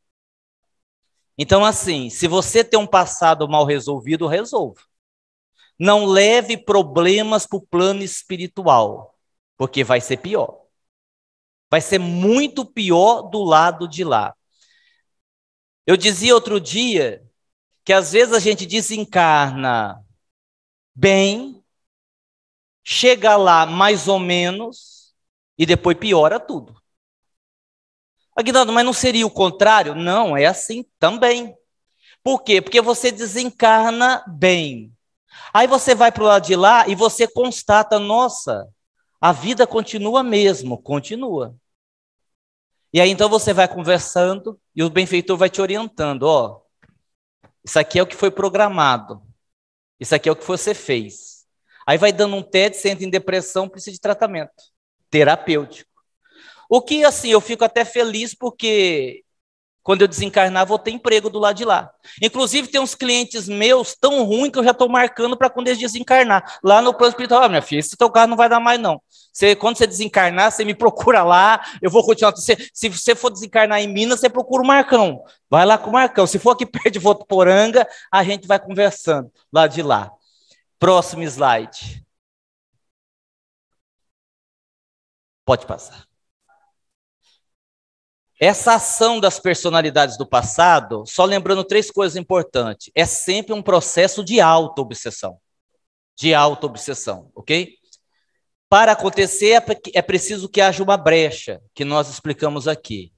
Então, assim, se você tem um passado mal resolvido, resolva. Não leve problemas para o plano espiritual, porque vai ser pior. Vai ser muito pior do lado de lá. Eu dizia outro dia que às vezes a gente desencarna bem, chega lá mais ou menos e depois piora tudo. Aguinaldo, mas não seria o contrário? Não, é assim também. Por quê? Porque você desencarna bem. Aí você vai para o lado de lá e você constata, nossa, a vida continua mesmo, continua. E aí então você vai conversando e o benfeitor vai te orientando, ó, isso aqui é o que foi programado, isso aqui é o que você fez. Aí vai dando um TED, você entra em depressão, precisa de tratamento terapêutico. O que, assim, eu fico até feliz porque quando eu desencarnar, vou ter emprego do lado de lá. Inclusive, tem uns clientes meus tão ruins que eu já estou marcando para quando eles desencarnar. Lá no plano espiritual, minha filha, esse teu carro não vai dar mais, não. Quando você desencarnar, você me procura lá, eu vou continuar. Se você for desencarnar em Minas, você procura o Marcão. Vai lá com o Marcão. Se for aqui perto de Votuporanga, a gente vai conversando lá de lá. Próximo slide. Pode passar. Essa ação das personalidades do passado, só lembrando 3 coisas importantes, é sempre um processo de auto-obsessão. De auto-obsessão, ok? Para acontecer, é preciso que haja uma brecha, que nós explicamos aqui.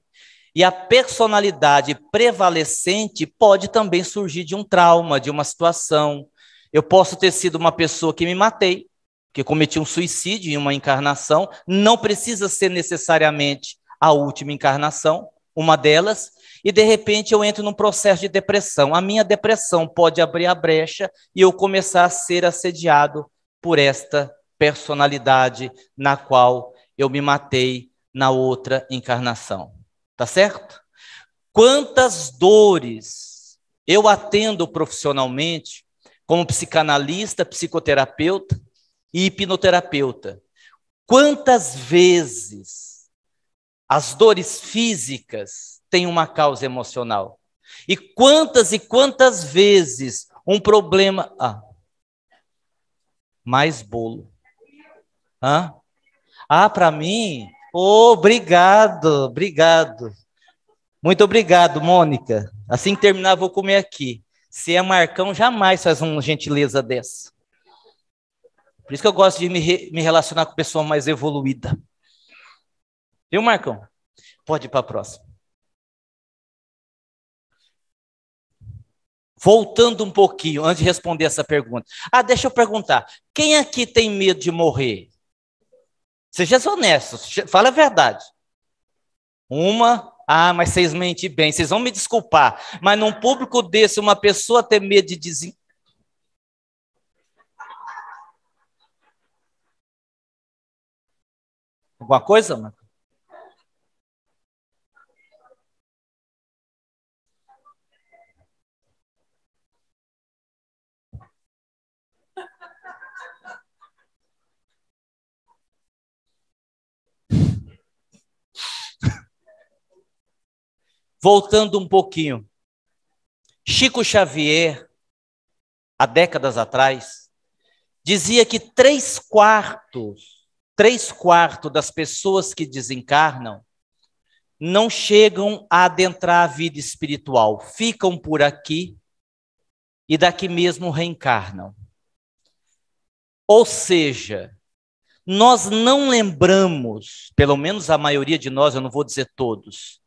E a personalidade prevalecente pode também surgir de um trauma, de uma situação. Eu posso ter sido uma pessoa que me matei, que cometi um suicídio em uma encarnação, não precisa ser necessariamente a última encarnação, uma delas, e de repente eu entro num processo de depressão. A minha depressão pode abrir a brecha e eu começar a ser assediado por esta personalidade na qual eu me matei na outra encarnação. Tá certo? Quantas dores eu atendo profissionalmente como psicanalista, psicoterapeuta e hipnoterapeuta. Quantas vezes as dores físicas têm uma causa emocional? E quantas vezes um problema... mais bolo. Hã? Ah, para mim? Obrigado, obrigado. Muito obrigado, Mônica. Assim que terminar, vou comer aqui. Se é Marcão, jamais faz uma gentileza dessa. Por isso que eu gosto de me relacionar com pessoa mais evoluída. Viu, Marcão? Pode ir para a próxima. Voltando um pouquinho, antes de responder essa pergunta. Ah, deixa eu perguntar. Quem aqui tem medo de morrer? Seja honesto, fala a verdade. Uma, mas vocês mentem bem, vocês vão me desculpar. Mas num público desse, uma pessoa ter medo de dizer... Alguma coisa, mano? Voltando um pouquinho. Chico Xavier, há décadas atrás, dizia que 3/4 das pessoas que desencarnam não chegam a adentrar a vida espiritual, ficam por aqui e daqui mesmo reencarnam. Ou seja, nós não lembramos, pelo menos a maioria de nós, eu não vou dizer todos,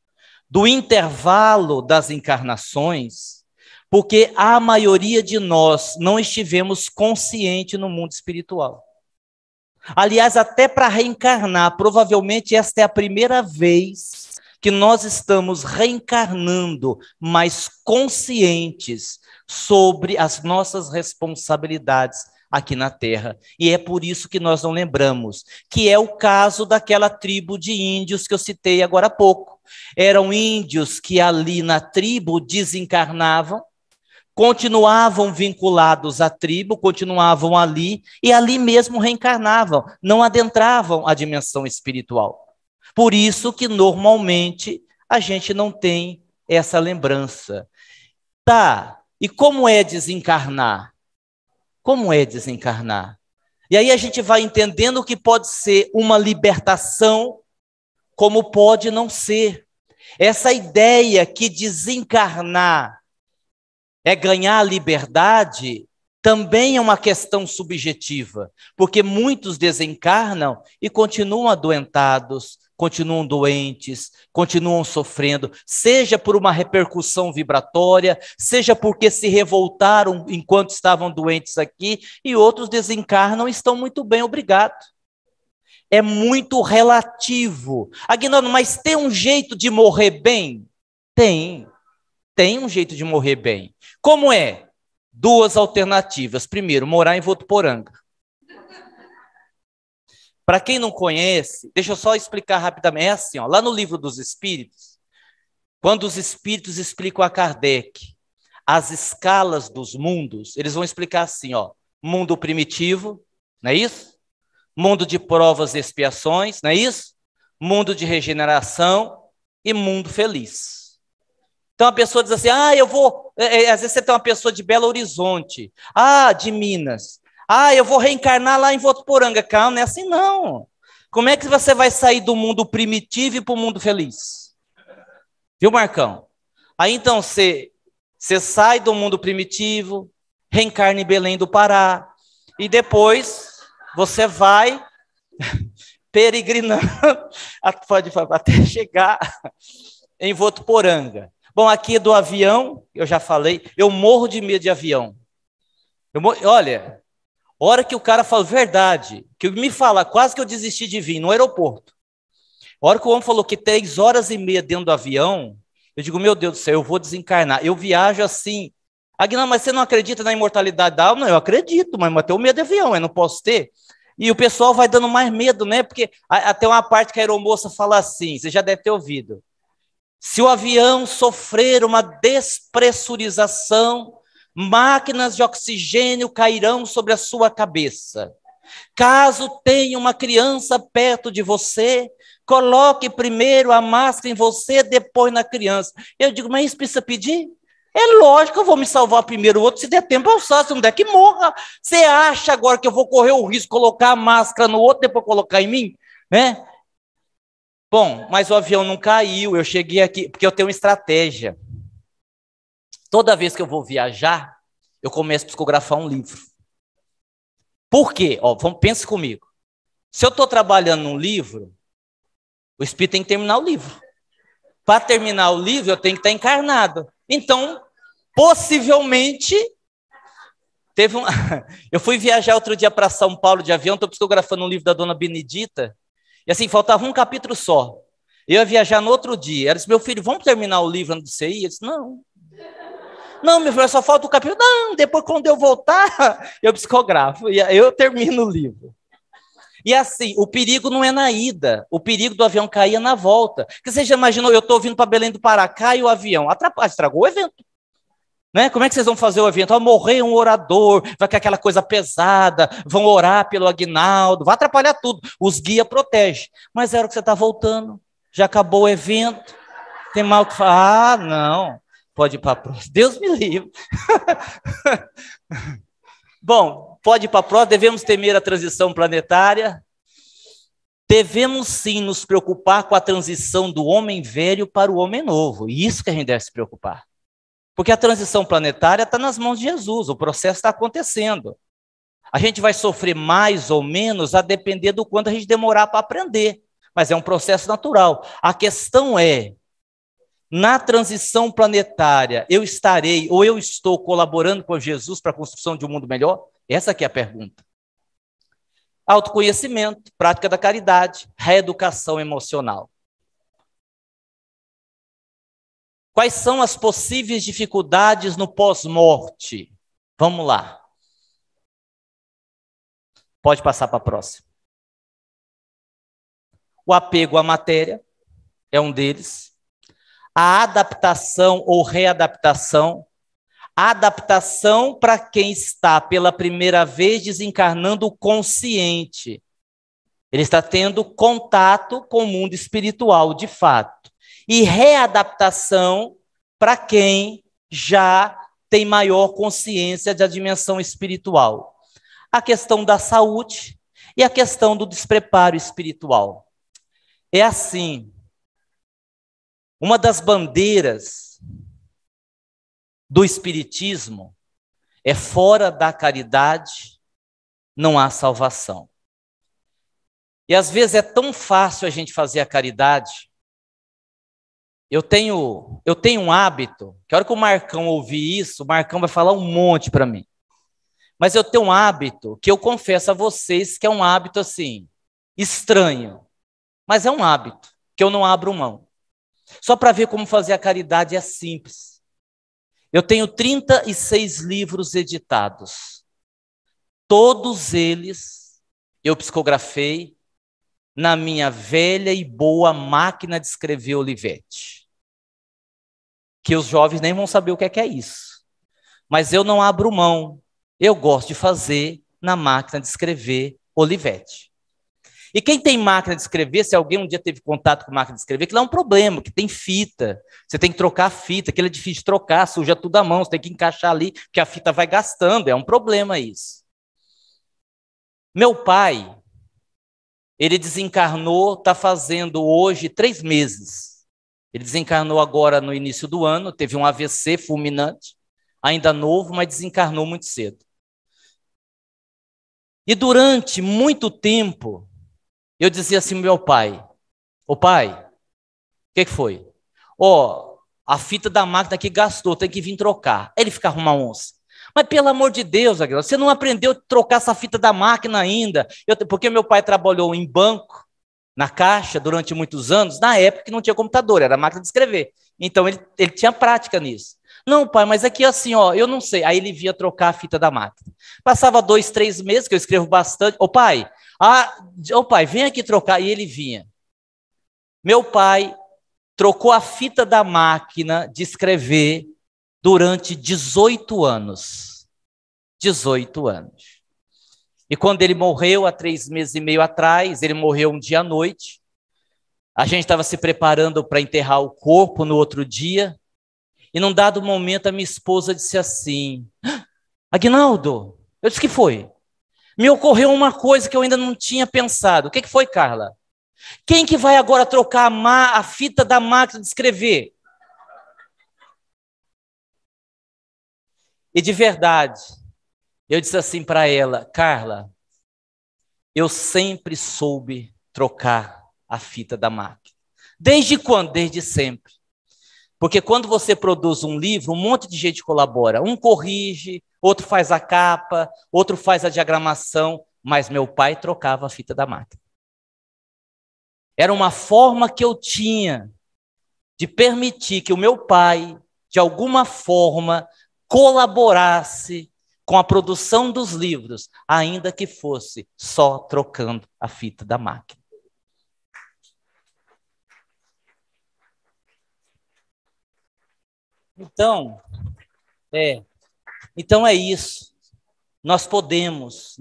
do intervalo das encarnações, porque a maioria de nós não estivemos conscientes no mundo espiritual. Aliás, até para reencarnar, provavelmente esta é a primeira vez que nós estamos reencarnando mais conscientes sobre as nossas responsabilidades aqui na Terra. E é por isso que nós não lembramos, que é o caso daquela tribo de índios que eu citei agora há pouco. Eram índios que ali na tribo desencarnavam, continuavam vinculados à tribo, continuavam ali, e ali mesmo reencarnavam, não adentravam a dimensão espiritual. Por isso que normalmente a gente não tem essa lembrança. Tá, e como é desencarnar? Como é desencarnar? E aí a gente vai entendendo que pode ser uma libertação, como pode não ser. Essa ideia que desencarnar é ganhar a liberdade, também é uma questão subjetiva, porque muitos desencarnam e continuam adoentados, continuam doentes, continuam sofrendo, seja por uma repercussão vibratória, seja porque se revoltaram enquanto estavam doentes aqui, e outros desencarnam e estão muito bem, obrigado. É muito relativo. Aguinaldo, mas tem um jeito de morrer bem? Tem um jeito de morrer bem. Como é? 2 alternativas. Primeiro, morar em Votuporanga. Para quem não conhece, deixa eu só explicar rapidamente. É assim, ó, lá no Livro dos Espíritos, quando os Espíritos explicam a Kardec as escalas dos mundos, eles vão explicar assim, ó, mundo primitivo, não é isso? Mundo de provas e expiações, não é isso? Mundo de regeneração e mundo feliz. Então a pessoa diz assim, eu vou... às vezes você tem uma pessoa de Belo Horizonte, de Minas, eu vou reencarnar lá em Votuporanga. Calma, não é assim não. Como é que você vai sair do mundo primitivo e para o mundo feliz? Viu, Marcão? Aí então você sai do mundo primitivo, reencarna em Belém do Pará, e depois você vai peregrinando até chegar em Votuporanga. Bom, aqui do avião, eu já falei, eu morro de medo de avião. Olha, hora que o cara fala verdade, que me fala, quase que eu desisti de vir no aeroporto. A hora que o homem falou que 3 horas e meia dentro do avião, eu digo, meu Deus do céu, eu vou desencarnar. Eu viajo assim. Aguinaldo, mas você não acredita na imortalidade da alma? Não, eu acredito, mas eu tenho medo de avião, eu não posso ter. E o pessoal vai dando mais medo, né? Porque até uma parte que a aeromoça fala assim, você já deve ter ouvido. Se o avião sofrer uma despressurização, máquinas de oxigênio cairão sobre a sua cabeça. Caso tenha uma criança perto de você, coloque primeiro a máscara em você, depois na criança. Eu digo, mas isso precisa pedir? É lógico que eu vou me salvar primeiro, o outro, se der tempo eu salvo, se não der que morra. Você acha agora que eu vou correr o risco de colocar a máscara no outro, depois colocar em mim? né? Bom, mas o avião não caiu, eu cheguei aqui, porque eu tenho uma estratégia. Toda vez que eu vou viajar, eu começo a psicografar um livro. Por quê? Ó, pense comigo. Se eu estou trabalhando num livro, o espírito tem que terminar o livro. Para terminar o livro, eu tenho que estar encarnado. Então, possivelmente, eu fui viajar outro dia para São Paulo de avião, estou psicografando um livro da Dona Benedita, e assim, faltava um capítulo só. Eu ia viajar no outro dia. Ela disse, meu filho, vamos terminar o livro antes de você ir? Eu disse, não. Não, meu filho, só falta o capítulo. Não, depois quando eu voltar, eu psicografo. E eu termino o livro. E assim, o perigo não é na ida. O perigo do avião cair é na volta. Porque você já imaginou, eu estou vindo para Belém do Pará, cai o avião, estragou o evento. Né? Como é que vocês vão fazer o evento? Vai morrer um orador, vai ter aquela coisa pesada, vão orar pelo Aguinaldo, vai atrapalhar tudo. Os guias protegem. Mas era o que você está voltando. Já acabou o evento. Tem mal que falar. Ah, não. Pode ir para a próxima. Deus me livre. Bom, pode ir para a próxima. Devemos temer a transição planetária. Devemos sim nos preocupar com a transição do homem velho para o homem novo. Isso que a gente deve se preocupar. Porque a transição planetária está nas mãos de Jesus, o processo está acontecendo. A gente vai sofrer mais ou menos a depender do quanto a gente demorar para aprender, mas é um processo natural. A questão é, na transição planetária, eu estarei ou eu estou colaborando com Jesus para a construção de um mundo melhor? Essa aqui é a pergunta. Autoconhecimento, prática da caridade, reeducação emocional. Quais são as possíveis dificuldades no pós-morte? Vamos lá. Pode passar para a próxima. O apego à matéria é um deles. A adaptação ou readaptação. A adaptação para quem está pela primeira vez desencarnando consciente. Ele está tendo contato com o mundo espiritual, de fato. E readaptação para quem já tem maior consciência da dimensão espiritual. A questão da saúde e a questão do despreparo espiritual. É assim, uma das bandeiras do espiritismo é fora da caridade não há salvação. E às vezes é tão fácil a gente fazer a caridade. Eu tenho um hábito, que a hora que o Marcão ouvir isso, o Marcão vai falar um monte para mim. Mas eu tenho um hábito que eu confesso a vocês que é um hábito assim, estranho. Mas é um hábito que eu não abro mão. Só para ver como fazer a caridade é simples. Eu tenho 36 livros editados. Todos eles eu psicografei na minha velha e boa máquina de escrever Olivetti. Que os jovens nem vão saber o que é isso. Mas eu não abro mão. Eu gosto de fazer na máquina de escrever Olivetti. E quem tem máquina de escrever, se alguém um dia teve contato com máquina de escrever, que lá é um problema, que tem fita. Você tem que trocar a fita, aquilo é difícil de trocar, suja tudo a mão, você tem que encaixar ali, porque a fita vai gastando, é um problema isso. Meu pai, ele desencarnou, está fazendo hoje 3 meses. Ele desencarnou agora no início do ano, teve um AVC fulminante, ainda novo, mas desencarnou muito cedo. E durante muito tempo, eu dizia assim, meu pai, ô pai, o que foi? Ó, a fita da máquina que gastou, tem que vir trocar. Ele fica arrumar onça. Mas pelo amor de Deus, Aguilar, você não aprendeu a trocar essa fita da máquina ainda. Porque meu pai trabalhou em banco, na caixa, durante muitos anos, na época que não tinha computador, era máquina de escrever. Então ele tinha prática nisso. Não, pai, mas aqui assim, ó, eu não sei. Aí ele via trocar a fita da máquina. Passava 2, 3 meses, que eu escrevo bastante. Ô pai, vem aqui trocar. E ele vinha. Meu pai trocou a fita da máquina de escrever durante 18 anos. 18 anos. E quando ele morreu, há 3 meses e meio atrás, ele morreu um dia à noite. A gente estava se preparando para enterrar o corpo no outro dia. E num dado momento, a minha esposa disse assim, Aguinaldo, eu disse, que foi? Me ocorreu uma coisa que eu ainda não tinha pensado. O que foi, Carla? Quem que vai agora trocar a fita da máquina de escrever? E de verdade, eu disse assim para ela, Carla, eu sempre soube trocar a fita da máquina. Desde quando? Desde sempre. Porque quando você produz um livro, um monte de gente colabora. Um corrige, outro faz a capa, outro faz a diagramação, mas meu pai trocava a fita da máquina. Era uma forma que eu tinha de permitir que o meu pai, de alguma forma, colaborasse com a produção dos livros, ainda que fosse só trocando a fita da máquina. Então é isso. Nós podemos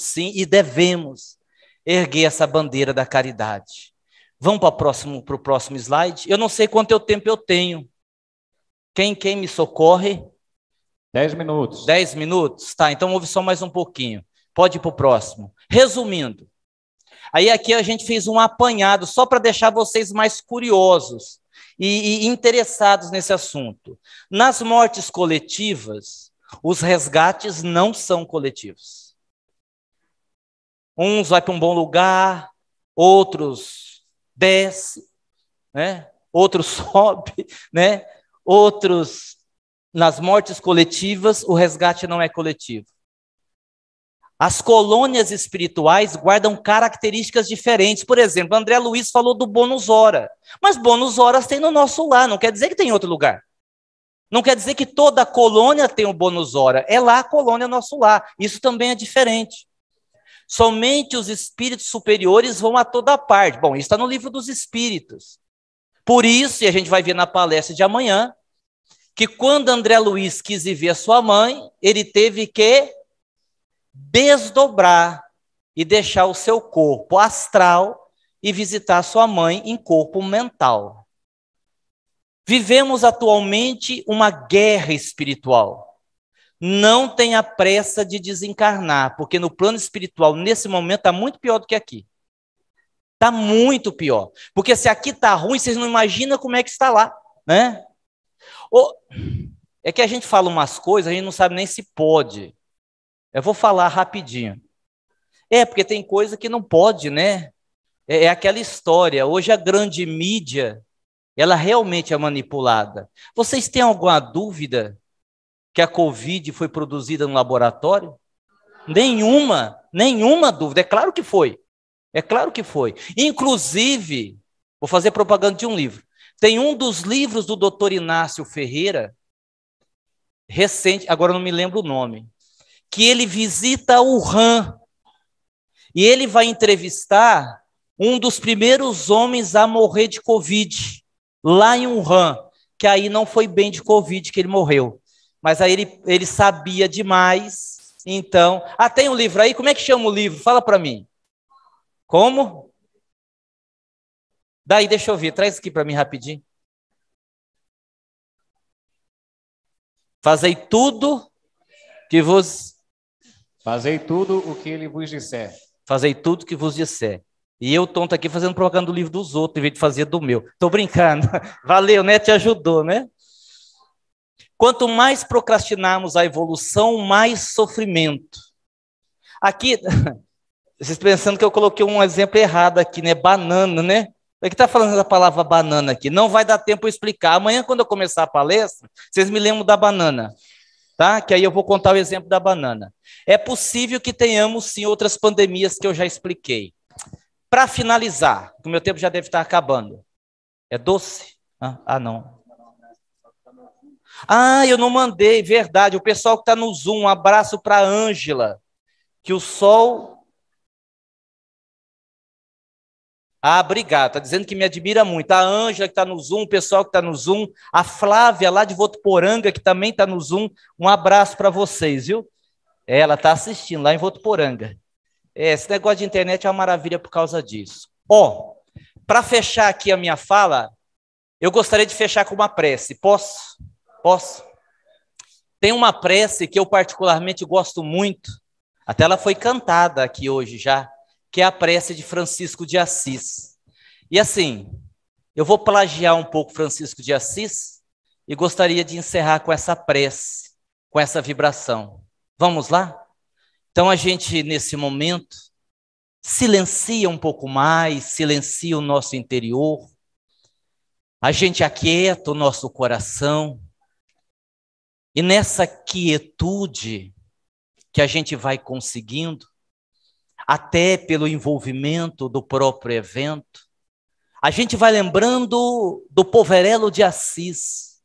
sim e devemos erguer essa bandeira da caridade. Vamos para o próximo slide? Eu não sei quanto tempo eu tenho. Quem me socorre? 10 minutos. 10 minutos? Tá, então ouve só mais um pouquinho. Pode ir para o próximo. Resumindo, aí aqui a gente fez um apanhado só para deixar vocês mais curiosos e interessados nesse assunto. Nas mortes coletivas, os resgates não são coletivos. Uns vão para um bom lugar, outros desce, né? Outros sobe, né? Outros, nas mortes coletivas, o resgate não é coletivo. As colônias espirituais guardam características diferentes. Por exemplo, André Luiz falou do bônus hora. Mas bônus horas tem no nosso lar, não quer dizer que tem em outro lugar. Não quer dizer que toda a colônia tem o bônus hora. É lá a colônia nosso lar. Isso também é diferente. Somente os espíritos superiores vão a toda parte. Bom, isso está no livro dos espíritos. Por isso, e a gente vai ver na palestra de amanhã, que quando André Luiz quis ir ver a sua mãe, ele teve que desdobrar e deixar o seu corpo astral e visitar sua mãe em corpo mental. Vivemos atualmente uma guerra espiritual. Não tenha pressa de desencarnar, porque no plano espiritual, nesse momento, está muito pior do que aqui. Está muito pior. Porque se aqui está ruim, vocês não imaginam como é que está lá, né? É que a gente fala umas coisas, a gente não sabe nem se pode. Eu vou falar rapidinho. Porque tem coisa que não pode, né? É aquela história. Hoje a grande mídia, ela realmente é manipulada. Vocês têm alguma dúvida que a Covid foi produzida no laboratório? Nenhuma dúvida. É claro que foi. É claro que foi. Inclusive, vou fazer propaganda de um livro. Tem um dos livros do Dr. Inácio Ferreira, recente, agora não me lembro o nome, que ele visita Wuhan e ele vai entrevistar um dos primeiros homens a morrer de Covid, lá em Wuhan, que aí não foi bem de Covid que ele morreu. Mas aí ele sabia demais, então... tem um livro aí, como é que chama o livro? Fala para mim. Como? Daí, deixa eu ver, traz aqui para mim rapidinho. Fazei tudo que vos... Fazei tudo o que ele vos disser. Fazei tudo que vos disser. E eu, tonto aqui, fazendo propaganda do livro dos outros, em vez de fazer do meu. Estou brincando. Valeu, né? Te ajudou, né? Quanto mais procrastinarmos a evolução, mais sofrimento. Aqui, vocês pensando que eu coloquei um exemplo errado aqui, né? Banana, né? O que está falando da palavra banana aqui? Não vai dar tempo eu explicar. Amanhã, quando eu começar a palestra, vocês me lembram da banana, tá? Que aí eu vou contar o exemplo da banana. É possível que tenhamos, sim, outras pandemias que eu já expliquei. Para finalizar, o meu tempo já deve estar acabando. É doce? Não. Eu não mandei, verdade. O pessoal que está no Zoom, um abraço para a Ângela. Que o sol... obrigado. Está dizendo que me admira muito. A Ângela que está no Zoom, o pessoal que está no Zoom. A Flávia lá de Votuporanga, que também está no Zoom. Um abraço para vocês, viu? Ela está assistindo lá em Votuporanga. Esse negócio de internet é uma maravilha por causa disso. Para fechar aqui a minha fala, eu gostaria de fechar com uma prece. Posso? Tem uma prece que eu particularmente gosto muito, até ela foi cantada aqui hoje já, que é a prece de Francisco de Assis. E assim, eu vou plagiar um pouco Francisco de Assis e gostaria de encerrar com essa prece, com essa vibração. Vamos lá? Então a gente, nesse momento, silencia um pouco mais, silencia o nosso interior, a gente aquieta o nosso coração, e nessa quietude que a gente vai conseguindo, até pelo envolvimento do próprio evento, a gente vai lembrando do Poverello de Assis,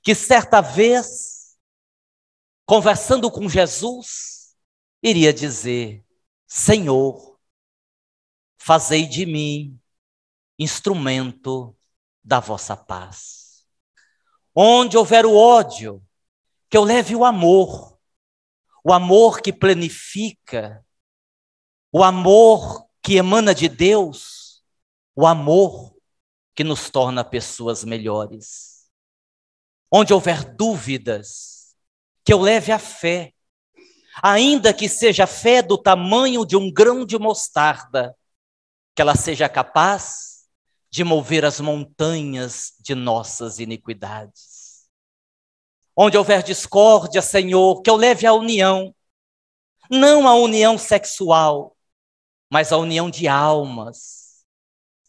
que certa vez, conversando com Jesus, iria dizer: Senhor, fazei de mim instrumento da vossa paz. Onde houver o ódio, que eu leve o amor que planifica, o amor que emana de Deus, o amor que nos torna pessoas melhores. Onde houver dúvidas, que eu leve a fé, ainda que seja a fé do tamanho de um grão de mostarda, que ela seja capaz de mover as montanhas de nossas iniquidades. Onde houver discórdia, Senhor, que eu leve a união, não a união sexual, mas a união de almas,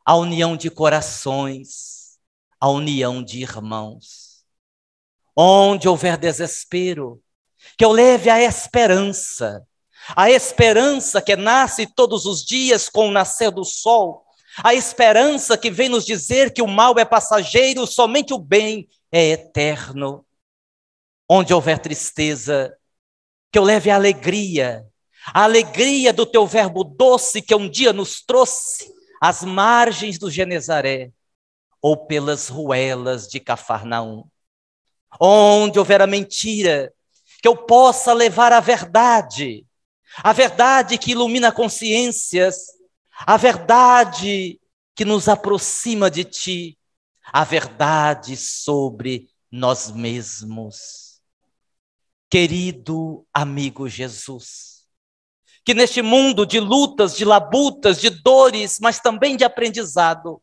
a união de corações, a união de irmãos. Onde houver desespero, que eu leve a esperança que nasce todos os dias com o nascer do sol, a esperança que vem nos dizer que o mal é passageiro, somente o bem é eterno. Onde houver tristeza, que eu leve a alegria do teu verbo doce que um dia nos trouxe às margens do Genezaré ou pelas ruelas de Cafarnaum. Onde houver a mentira, que eu possa levar a verdade que ilumina consciências, a verdade que nos aproxima de ti, a verdade sobre nós mesmos. Querido amigo Jesus, que neste mundo de lutas, de labutas, de dores, mas também de aprendizado,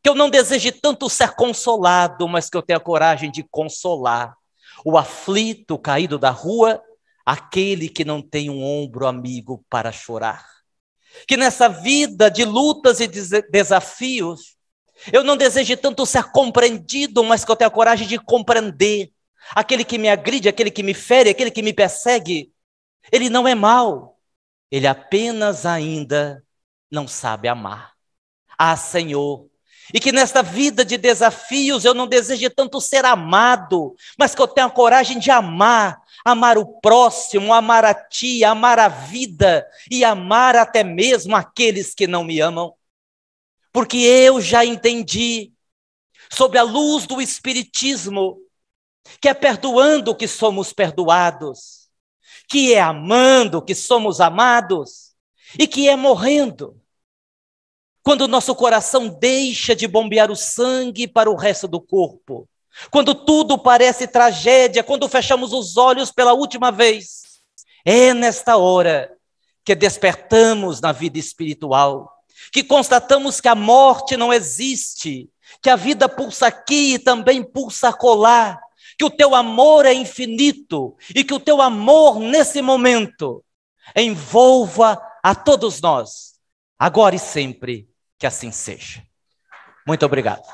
que eu não deseje tanto ser consolado, mas que eu tenha coragem de consolar o aflito caído da rua, aquele que não tem um ombro amigo para chorar. Que nessa vida de lutas e desafios, eu não deseje tanto ser compreendido, mas que eu tenha coragem de compreender. Aquele que me agride, aquele que me fere, aquele que me persegue, ele não é mau, ele apenas ainda não sabe amar. Ah, Senhor, e que nesta vida de desafios eu não deseje tanto ser amado, mas que eu tenha coragem de amar o próximo, amar a ti, amar a vida e amar até mesmo aqueles que não me amam. Porque eu já entendi, sob a luz do Espiritismo, que é perdoando que somos perdoados, que é amando que somos amados e que é morrendo. Quando o nosso coração deixa de bombear o sangue para o resto do corpo, quando tudo parece tragédia, quando fechamos os olhos pela última vez, é nesta hora que despertamos na vida espiritual, que constatamos que a morte não existe, que a vida pulsa aqui e também pulsa acolá, que o teu amor é infinito e que o teu amor, nesse momento, envolva a todos nós, agora e sempre. Que assim seja. Muito obrigado.